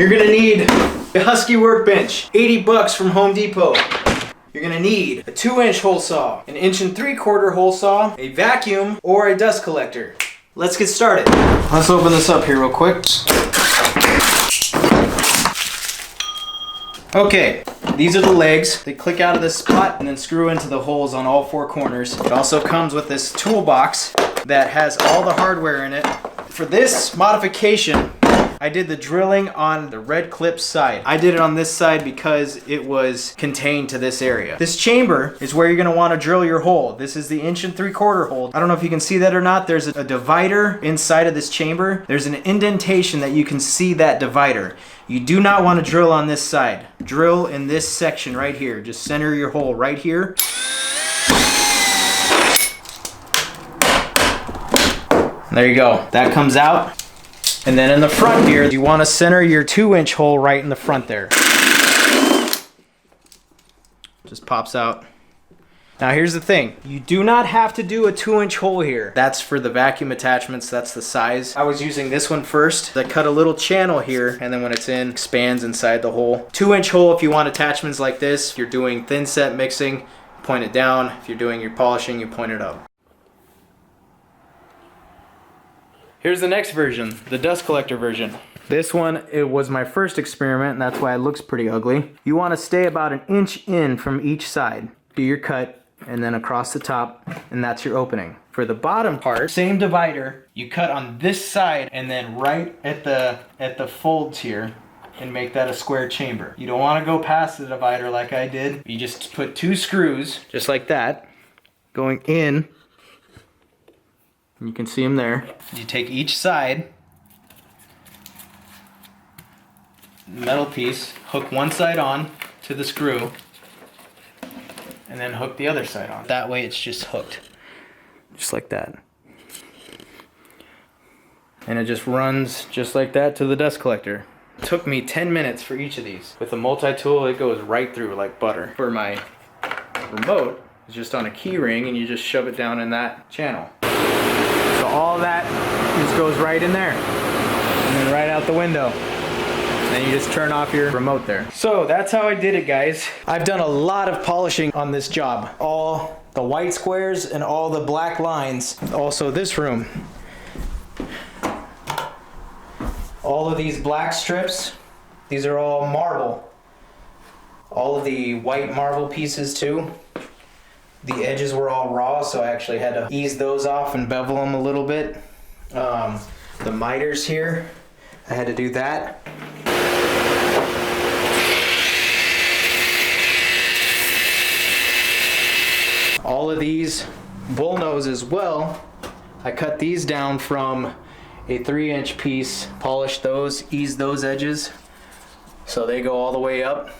You're gonna need a Husky Workbench, 80 bucks from Home Depot. You're gonna need a 2-inch hole saw, an 1 3/4 hole saw, a vacuum, or a dust collector. Let's get started. Let's open this up here real quick. Okay, these are the legs. They click out of this spot and then screw into the holes on all 4 corners. It also comes with this toolbox that has all the hardware in it. For this modification, I did the drilling on the red clip side. I did it on this side because it was contained to this area. This chamber is where you're gonna wanna drill your hole. This is the 1 3/4 hole. I don't know if you can see that or not. There's a divider inside of this chamber. There's an indentation that you can see that divider. You do not wanna drill on this side. Drill in this section right here. Just center your hole right here. There you go. That comes out. And then in the front here, you want to center your 2-inch hole right in the front there. Just pops out. Now here's the thing. You do not have to do a 2-inch hole here. That's for the vacuum attachments. That's the size. I was using this one first. I cut a little channel here, and then when it's in, expands inside the hole. 2-inch hole if you want attachments like this. If you're doing thin set mixing, point it down. If you're doing your polishing, you point it up. Here's the next version, the dust collector version. This one, it was my first experiment, and that's why it looks pretty ugly. You want to stay about 1 inch in from each side. Do your cut, and then across the top, and that's your opening. For the bottom part, same divider, you cut on this side, and then right at the folds here, and make that a square chamber. You don't want to go past the divider like I did. You just put 2 screws, just like that, going in. You can see them there. You take each side, metal piece, hook one side on to the screw, and then hook the other side on. That way it's just hooked, just like that. And it just runs just like that to the dust collector. It took me 10 minutes for each of these. With a multi-tool, it goes right through like butter. For my remote, it's just on a key ring, and you just shove it down in that channel. So all that just goes right in there, and then right out the window. And then you just turn off your remote there. So that's how I did it, guys. I've done a lot of polishing on this job. All the white squares and all the black lines. Also this room. All of these black strips, these are all marble. All of the white marble pieces too. The edges were all raw, so I actually had to ease those off and bevel them a little bit. The miters here, I had to do that. All of these bull nose as well, I cut these down from a 3-inch piece, polished those, eased those edges, so they go all the way up.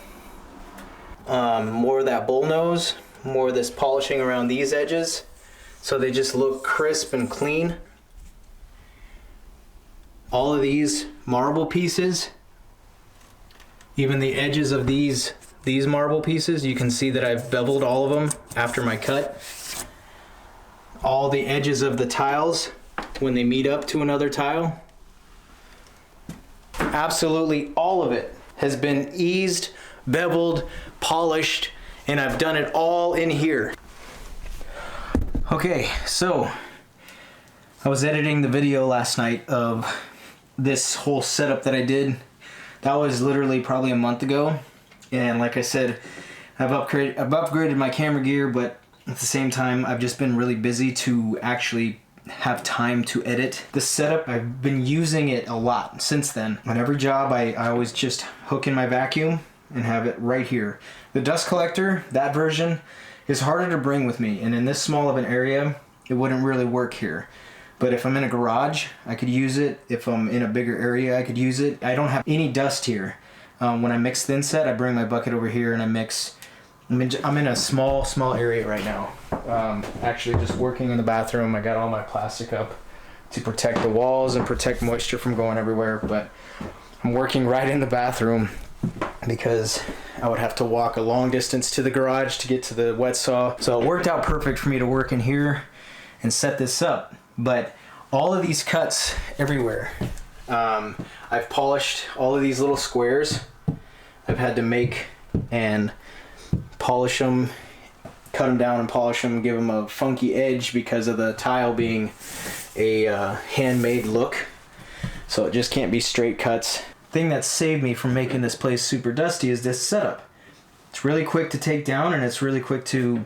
More of that bull nose. More of this polishing around these edges so they just look crisp and clean. All of these marble pieces, even the edges of these marble pieces, you can see that I've beveled all of them after my cut. All the edges of the tiles when they meet up to another tile. Absolutely all of it has been eased, beveled, polished, and I've done it all in here. Okay, so I was editing the video last night of this whole setup that I did. That was literally probably a month ago, and like I said, I've upgraded my camera gear, but at the same time I've just been really busy to actually have time to edit. The setup, I've been using it a lot since then. On every job I always just hook in my vacuum and have it right here. The dust collector, that version, is harder to bring with me, and in this small of an area, it wouldn't really work here. But if I'm in a garage, I could use it. If I'm in a bigger area, I could use it. I don't have any dust here. When I mix thin set, I bring my bucket over here and I mix. I'm in a small area right now. Actually just working in the bathroom. I got all my plastic up to protect the walls and protect moisture from going everywhere, but I'm working right in the bathroom because I would have to walk a long distance to the garage to get to the wet saw. So it worked out perfect for me to work in here and set this up. But all of these cuts everywhere, I've polished all of these little squares. I've had to make and polish them, cut them down and polish them, give them a funky edge because of the tile being a handmade look. So it just can't be straight cuts. Thing that saved me from making this place super dusty is this setup. It's really quick to take down, and it's really quick to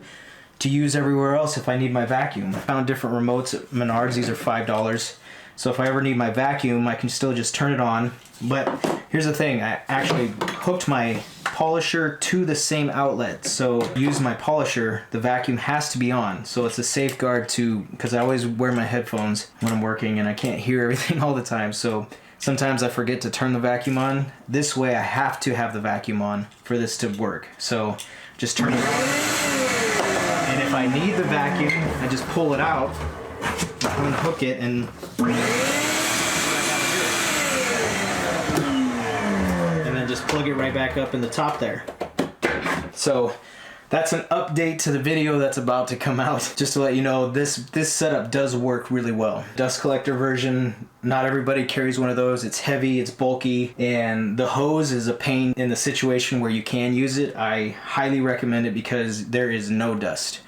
use everywhere else if I need my vacuum. I found different remotes at Menards. These are $5. So if I ever need my vacuum, I can still just turn it on. But here's the thing, I actually hooked my polisher to the same outlet. So use my polisher, the vacuum has to be on. So it's a safeguard because I always wear my headphones when I'm working and I can't hear everything all the time. So sometimes I forget to turn the vacuum on. This way I have to have the vacuum on for this to work. So just turn it on. And if I need the vacuum, I just pull it out, unhook it, and then just plug it right back up in the top there. So that's an update to the video that's about to come out. Just to let you know, this setup does work really well. Dust collector version, not everybody carries one of those. It's heavy, it's bulky, and the hose is a pain in the situation where you can use it. I highly recommend it because there is no dust.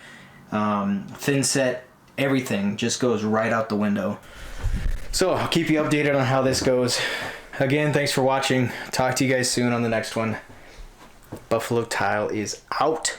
Thin set, everything just goes right out the window. So I'll keep you updated on how this goes. Again, thanks for watching. Talk to you guys soon on the next one. Buffalo Tile is out.